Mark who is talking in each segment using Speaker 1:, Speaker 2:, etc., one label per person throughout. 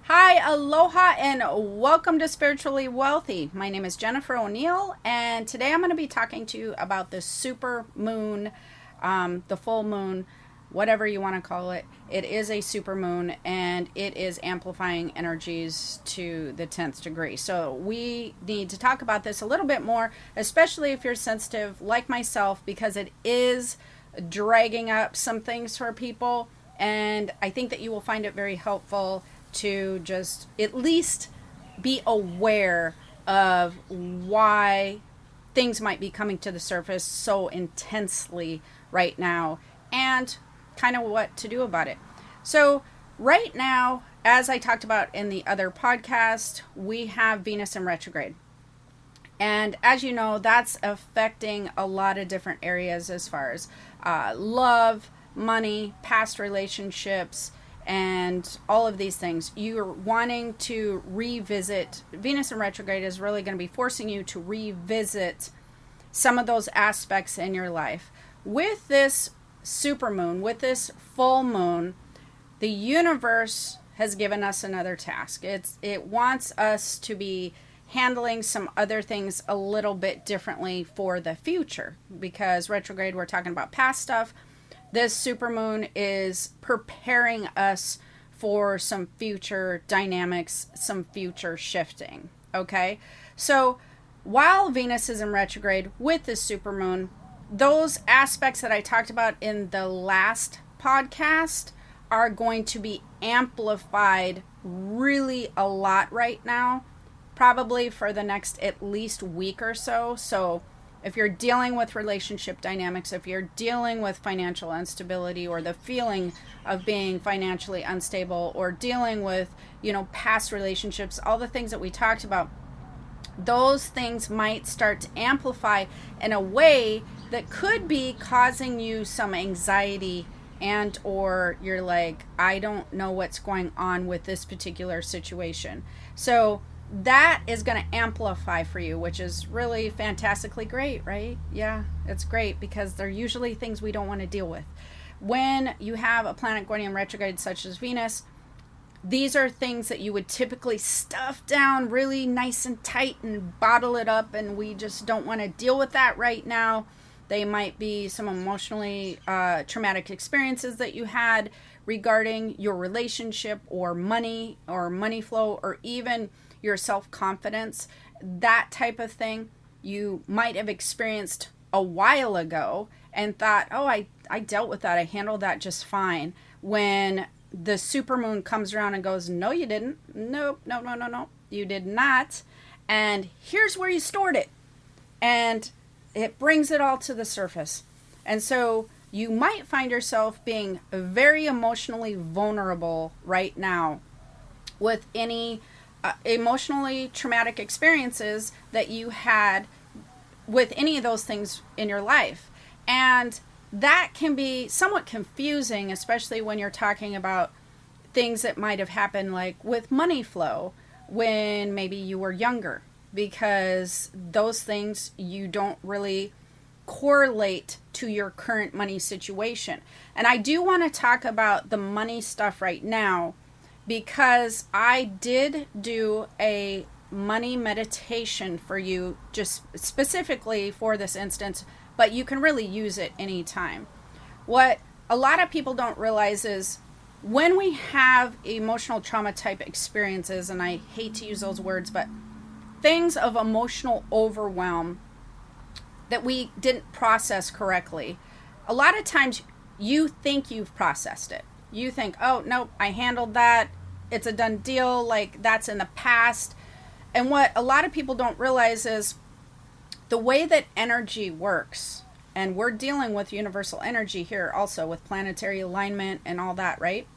Speaker 1: Hi, aloha, and welcome to Spiritually Wealthy. My name is Jennifer O'Neill, and today I'm going to be talking to you about the super moon, the full moon, whatever you want to call it. It is a super moon, and it is amplifying energies to the 10th degree. So we need to talk about this a little bit more, especially if you're sensitive like myself, because it is dragging up some things for people, and I think that you will find it very helpful to just at least be aware of why things might be coming to the surface so intensely right now and kind of what to do about it. So right now, as I talked about in the other podcast, we have Venus in retrograde. And as you know, that's affecting a lot of different areas as far as love, money, past relationships, and all of these things. You're wanting to revisit. Venus in retrograde is really going to be forcing you to revisit some of those aspects in your life. With this supermoon, with this full moon, the universe has given us another task. It wants us to be handling some other things a little bit differently for the future, because retrograde, we're talking about past stuff. This supermoon is preparing us for some future dynamics, some future shifting. Okay, so while Venus is in retrograde with this supermoon, those aspects that I talked about in the last podcast are going to be amplified really a lot right now, probably for the next at least week or so. So if you're dealing with relationship dynamics, if you're dealing with financial instability or the feeling of being financially unstable, or dealing with, past relationships, all the things that we talked about, those things might start to amplify in a way that could be causing you some anxiety, and or you're like, I don't know what's going on with this particular situation. So that is going to amplify for you, which is really fantastically great, right? Yeah, it's great, because they're usually things we don't want to deal with. When you have a planet going in retrograde such as Venus, these are things that you would typically stuff down really nice and tight and bottle it up, and we just don't want to deal with that right now. They might be some emotionally traumatic experiences that you had regarding your relationship or money flow, or even your self-confidence, that type of thing. You might have experienced a while ago and thought, oh, I dealt with that, I handled that just fine. When the supermoon comes around and goes, no, you didn't. No, you did not. And here's where you stored it. And it brings it all to the surface. And so you might find yourself being very emotionally vulnerable right now with any emotionally traumatic experiences that you had with any of those things in your life. And that can be somewhat confusing, especially when you're talking about things that might have happened, like with money flow when maybe you were younger, because those things you don't really correlate to your current money situation. And I do want to talk about the money stuff right now, because I did do a money meditation for you just specifically for this instance, but you can really use it anytime. What a lot of people don't realize is when we have emotional trauma type experiences, and I hate to use those words, but things of emotional overwhelm that we didn't process correctly, a lot of times you think you've processed it. You think, oh, no, I handled that. It's a done deal. Like, that's in the past. And what a lot of people don't realize is the way that energy works, and we're dealing with universal energy here also with planetary alignment and all that, right?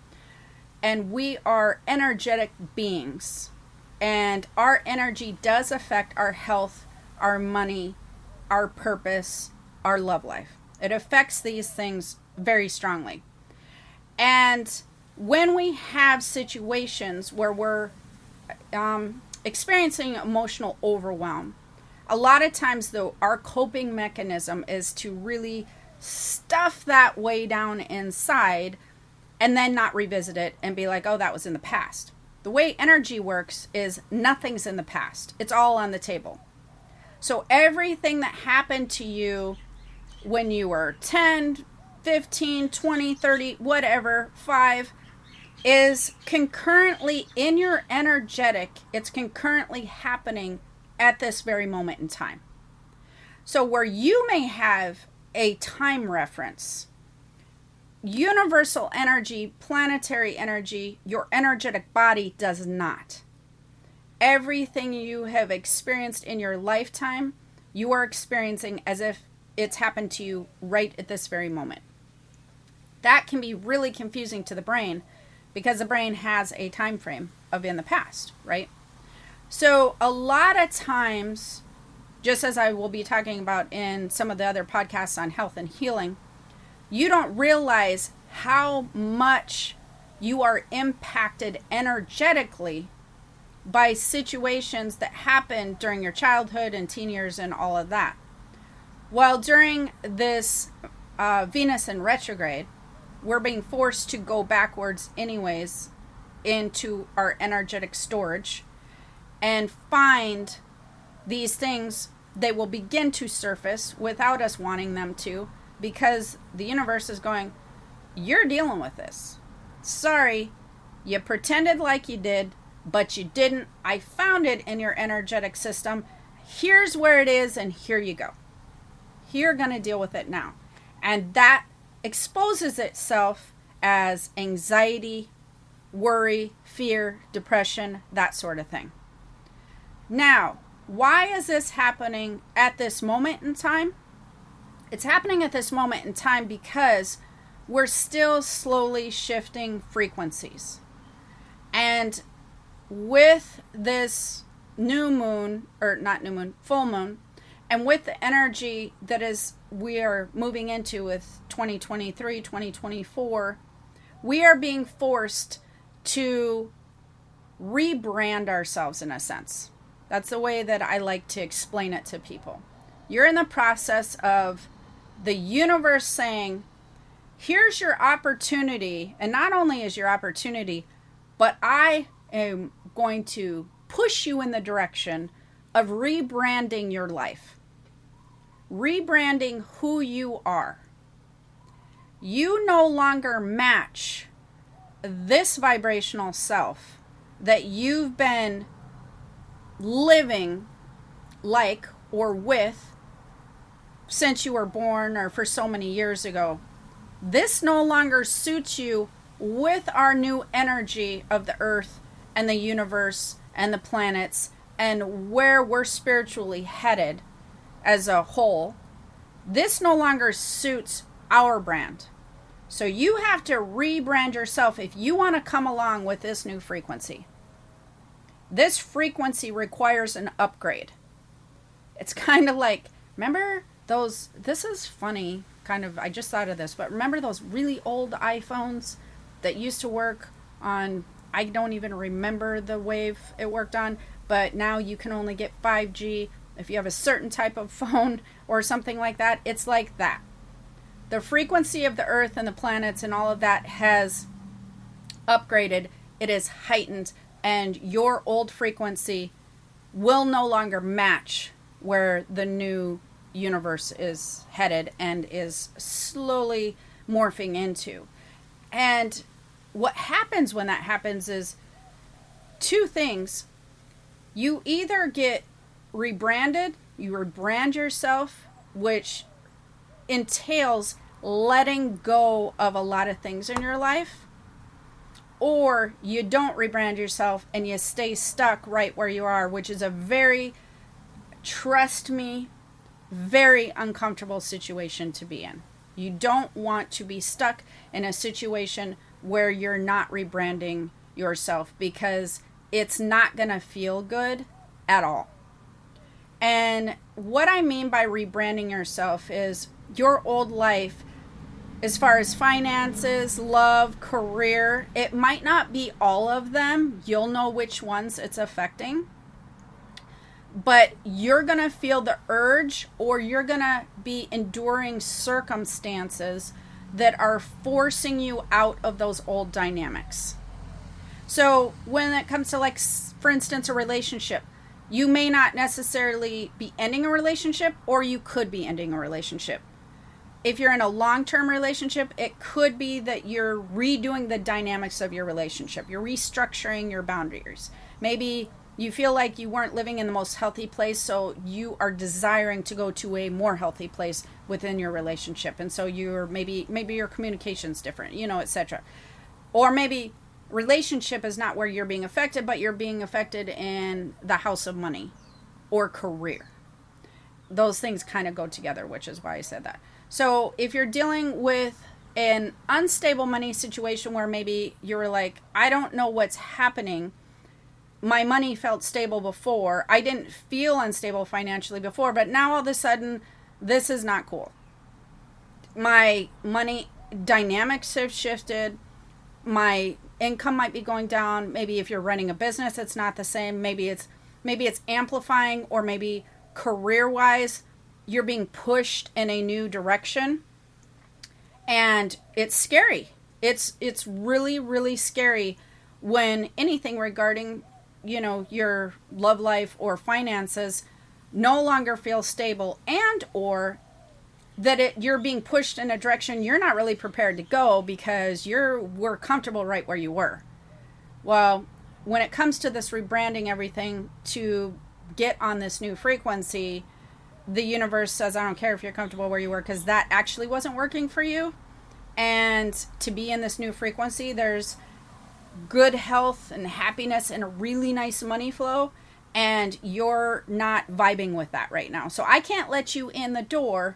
Speaker 1: And we are energetic beings. And our energy does affect our health, our money, our purpose, our love life. It affects these things very strongly. And when we have situations where we're experiencing emotional overwhelm, a lot of times, though, our coping mechanism is to really stuff that way down inside and then not revisit it and be like, oh, that was in the past. The way energy works is nothing's in the past. It's all on the table. So everything that happened to you when you were 10, 15, 20, 30, whatever, 5, is concurrently in your energetic. It's concurrently happening at this very moment in time. So where you may have a time reference, universal energy, planetary energy, your energetic body does not. Everything you have experienced in your lifetime, you are experiencing as if it's happened to you right at this very moment. That can be really confusing to the brain because the brain has a time frame of in the past, right? So a lot of times, just as I will be talking about in some of the other podcasts on health and healing, you don't realize how much you are impacted energetically by situations that happen during your childhood and teen years and all of that. Well, during this Venus in retrograde, we're being forced to go backwards anyways into our energetic storage and find these things. They will begin to surface without us wanting them to, because the universe is going, you're dealing with this. Sorry, you pretended like you did, but you didn't. I found it in your energetic system. Here's where it is, and here you go. You're going to deal with it now. And that exposes itself as anxiety, worry, fear, depression, that sort of thing. Now, why is this happening at this moment in time? It's happening at this moment in time because we're still slowly shifting frequencies. And with this new moon, or not new moon, full moon, and with the energy that is we are moving into with 2023, 2024, we are being forced to rebrand ourselves in a sense. That's the way that I like to explain it to people. You're in the process of the universe saying, here's your opportunity. And not only is your opportunity, but I am going to push you in the direction of rebranding your life. Rebranding who you are. You no longer match this vibrational self that you've been living like or with since you were born or for so many years ago. This no longer suits you with our new energy of the earth and the universe and the planets and where we're spiritually headed as a whole. This no longer suits our brand. So you have to rebrand yourself if you want to come along with this new frequency. This frequency requires an upgrade. It's kind of like, remember those, this is funny, kind of, I just thought of this, but remember those really old iPhones that used to work on, I don't even remember the wave it worked on, but now you can only get 5G if you have a certain type of phone or something like that. It's like that. The frequency of the earth and the planets and all of that has upgraded. It is heightened, and your old frequency will no longer match where the new universe is headed and is slowly morphing into. And what happens when that happens is two things. You either get rebranded, you rebrand yourself, which entails letting go of a lot of things in your life, or you don't rebrand yourself and you stay stuck right where you are, which is a very, trust me, very uncomfortable situation to be in. You don't want to be stuck in a situation where you're not rebranding yourself, because it's not going to feel good at all. And what I mean by rebranding yourself is your old life, as far as finances, love, career, it might not be all of them. You'll know which ones it's affecting. But you're going to feel the urge, or you're going to be enduring circumstances that are forcing you out of those old dynamics. So when it comes to, like, for instance, a relationship, you may not necessarily be ending a relationship, or you could be ending a relationship. If you're in a long-term relationship, it could be that you're redoing the dynamics of your relationship. You're restructuring your boundaries. Maybe you feel like you weren't living in the most healthy place, so you are desiring to go to a more healthy place within your relationship. And so you're maybe your communication's different, etc. Or maybe relationship is not where you're being affected, but you're being affected in the house of money or career. Those things kind of go together, which is why I said that. So if you're dealing with an unstable money situation where maybe you're like, I don't know what's happening. My money felt stable before. I didn't feel unstable financially before, but now all of a sudden, this is not cool. My money dynamics have shifted. My income might be going down. Maybe if you're running a business, it's not the same. Maybe it's amplifying, or maybe career-wise, you're being pushed in a new direction, and it's scary. It's really, really scary when anything regarding, your love life or finances no longer feels stable, and or that you're being pushed in a direction you're not really prepared to go because we're comfortable right where you were. Well, when it comes to this rebranding everything to get on this new frequency, the universe says, I don't care if you're comfortable where you were, because that actually wasn't working for you. And to be in this new frequency, there's good health and happiness and a really nice money flow, and you're not vibing with that right now. So I can't let you in the door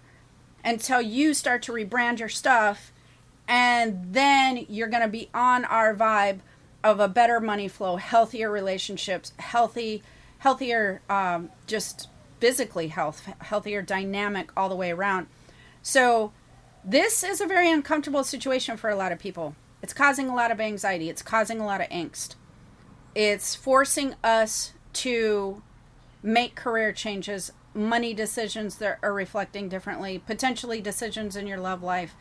Speaker 1: until you start to rebrand your stuff, and then you're going to be on our vibe of a better money flow, healthier relationships, healthier just physically healthier dynamic all the way around. So this is a very uncomfortable situation for a lot of people. It's causing a lot of anxiety. It's causing a lot of angst. It's forcing us to make career changes, money decisions that are reflecting differently, potentially decisions in your love life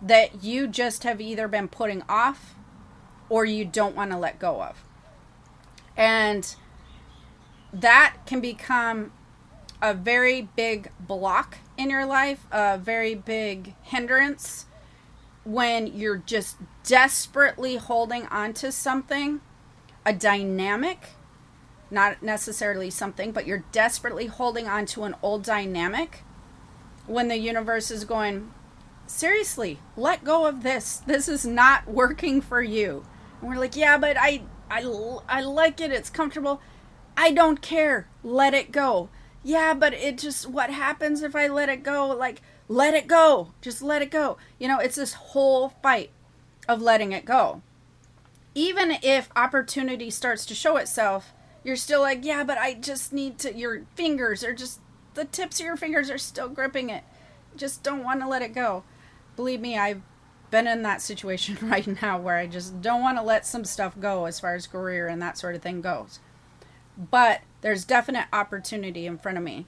Speaker 1: that you just have either been putting off or you don't want to let go of. And that can become a very big block in your life, a very big hindrance when you're just desperately holding on to something, a dynamic, not necessarily something, but you're desperately holding on to an old dynamic when the universe is going, seriously, let go of this. This is not working for you. And we're like, yeah, but I like it. It's comfortable. I don't care. Let it go. Yeah, but it just, what happens if I let it go? Like, let it go. Just let it go. It's this whole fight of letting it go. Even if opportunity starts to show itself, you're still like, yeah, but I just need to, your fingers are just, the tips of your fingers are still gripping it. Just don't want to let it go. Believe me, I've been in that situation right now where I just don't want to let some stuff go as far as career and that sort of thing goes. But there's definite opportunity in front of me.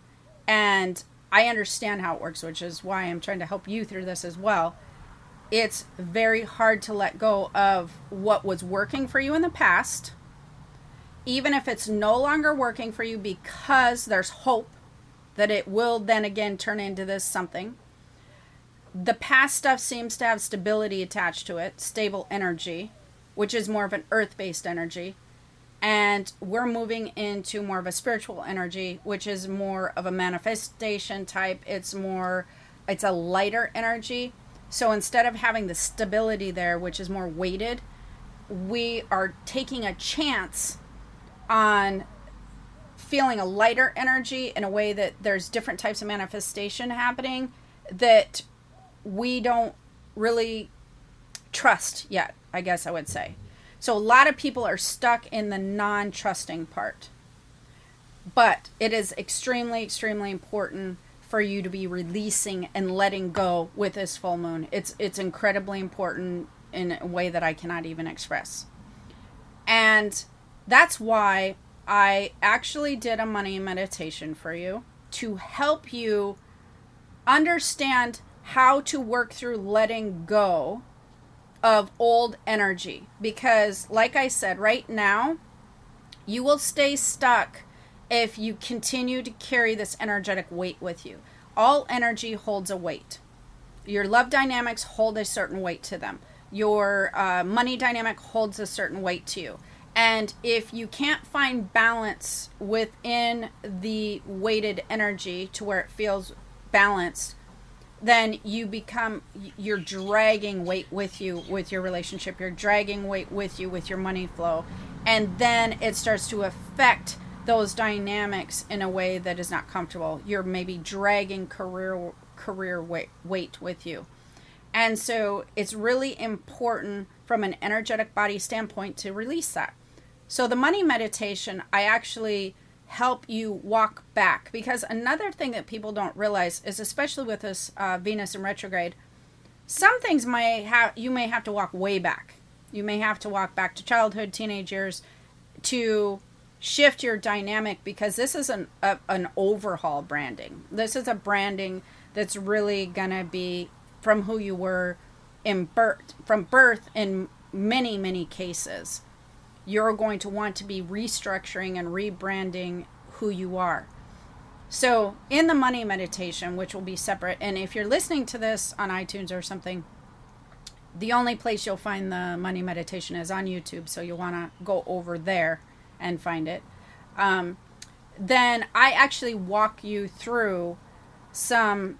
Speaker 1: And I understand how it works, which is why I'm trying to help you through this as well. It's very hard to let go of what was working for you in the past, even if it's no longer working for you, because there's hope that it will then again turn into this something. The past stuff seems to have stability attached to it, stable energy, which is more of an earth-based energy. And we're moving into more of a spiritual energy, which is more of a manifestation type. It's a lighter energy. So instead of having the stability there, which is more weighted, we are taking a chance on feeling a lighter energy in a way that there's different types of manifestation happening that we don't really trust yet, I guess I would say. So a lot of people are stuck in the non-trusting part. But it is extremely, extremely important for you to be releasing and letting go with this full moon. It's incredibly important in a way that I cannot even express. And that's why I actually did a money meditation for you to help you understand how to work through letting go of old energy. Because, like I said, right now, you will stay stuck if you continue to carry this energetic weight with you. All energy holds a weight. Your love dynamics hold a certain weight to them. Your money dynamic holds a certain weight to you. And if you can't find balance within the weighted energy to where it feels balanced, then you're dragging weight with you with your relationship. You're dragging weight with you with your money flow. And then it starts to affect those dynamics in a way that is not comfortable. You're maybe dragging career weight with you. And so it's really important from an energetic body standpoint to release that. So the money meditation, I actually help you walk back, because another thing that people don't realize is, especially with this Venus in retrograde, some things you may have to walk way back. You may have to walk back to childhood, teenage years, to shift your dynamic, because this is an overhaul branding. This is a branding that's really gonna be from who you were from birth in many, many cases. You're going to want to be restructuring and rebranding who you are. So in the money meditation, which will be separate, and if you're listening to this on iTunes or something, the only place you'll find the money meditation is on YouTube. So you'll want to go over there and find it. Then I actually walk you through some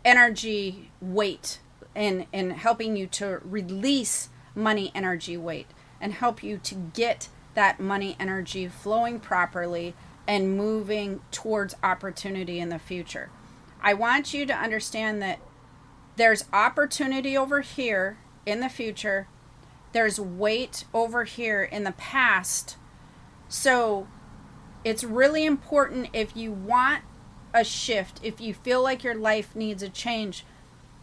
Speaker 1: energy weight and helping you to release money energy weight, and help you to get that money energy flowing properly and moving towards opportunity in the future. I want you to understand that there's opportunity over here in the future. There's weight over here in the past. So it's really important, if you want a shift, if you feel like your life needs a change,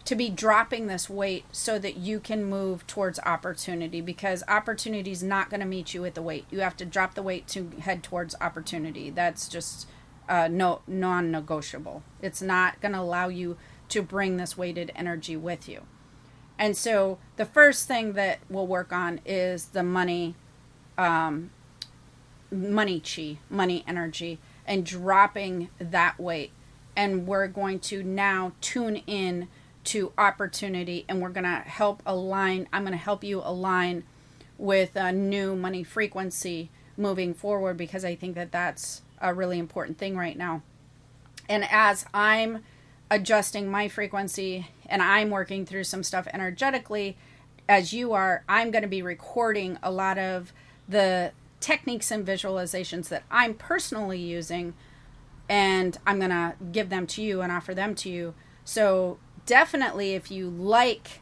Speaker 1: to be dropping this weight so that you can move towards opportunity, because opportunity is not going to meet you with the weight. You have to drop the weight to head towards opportunity. That's just non-negotiable. It's not going to allow you to bring this weighted energy with you. And so the first thing that we'll work on is the money energy, and dropping that weight. And we're going to now tune in to opportunity, and we're going to I'm going to help you align with a new money frequency moving forward, because I think that that's a really important thing right now. And as I'm adjusting my frequency and I'm working through some stuff energetically, as you are, I'm going to be recording a lot of the techniques and visualizations that I'm personally using, and I'm going to give them to you and offer them to you. So definitely, if you like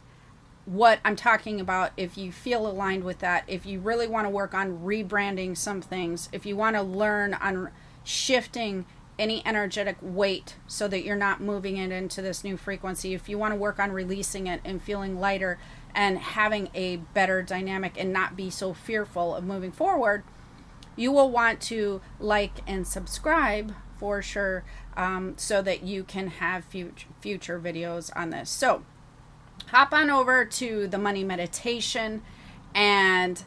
Speaker 1: what I'm talking about, if you feel aligned with that, if you really want to work on rebranding some things, if you want to learn on shifting any energetic weight so that you're not moving it into this new frequency, if you want to work on releasing it and feeling lighter and having a better dynamic and not be so fearful of moving forward, you will want to like and subscribe for sure, so that you can have future videos on this. So hop on over to the money meditation and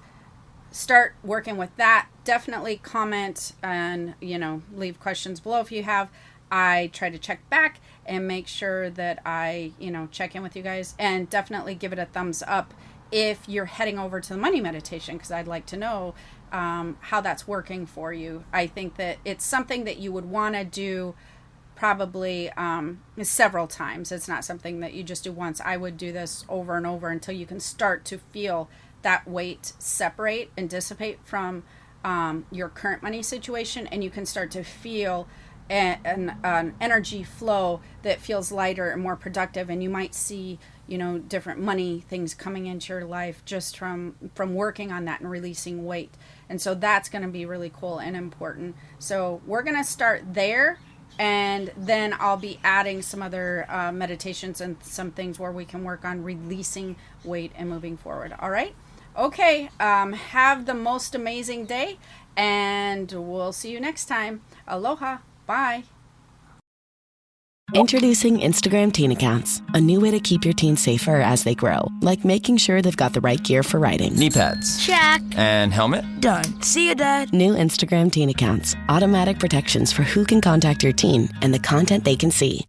Speaker 1: start working with that. Definitely comment and leave questions below if you have. I try to check back and make sure that I check in with you guys, and definitely give it a thumbs up if you're heading over to the money meditation, because I'd like to know how that's working for you. I think that it's something that you would want to do probably several times. It's not something that you just do once. I would do this over and over until you can start to feel that weight separate and dissipate from your current money situation, and you can start to feel an energy flow that feels lighter and more productive, and you might see different money things coming into your life just from working on that and releasing weight. And so that's going to be really cool and important. So we're going to start there, and then I'll be adding some other meditations and some things where we can work on releasing weight and moving forward. All right. Okay. Have the most amazing day, and we'll see you next time. Aloha. Bye.
Speaker 2: Introducing Instagram Teen Accounts, a new way to keep your teens safer as they grow, like making sure they've got the right gear for riding.
Speaker 3: Knee pads.
Speaker 4: Check.
Speaker 3: And helmet?
Speaker 4: Done. See you, Dad.
Speaker 2: New Instagram Teen Accounts, automatic protections for who can contact your teen and the content they can see.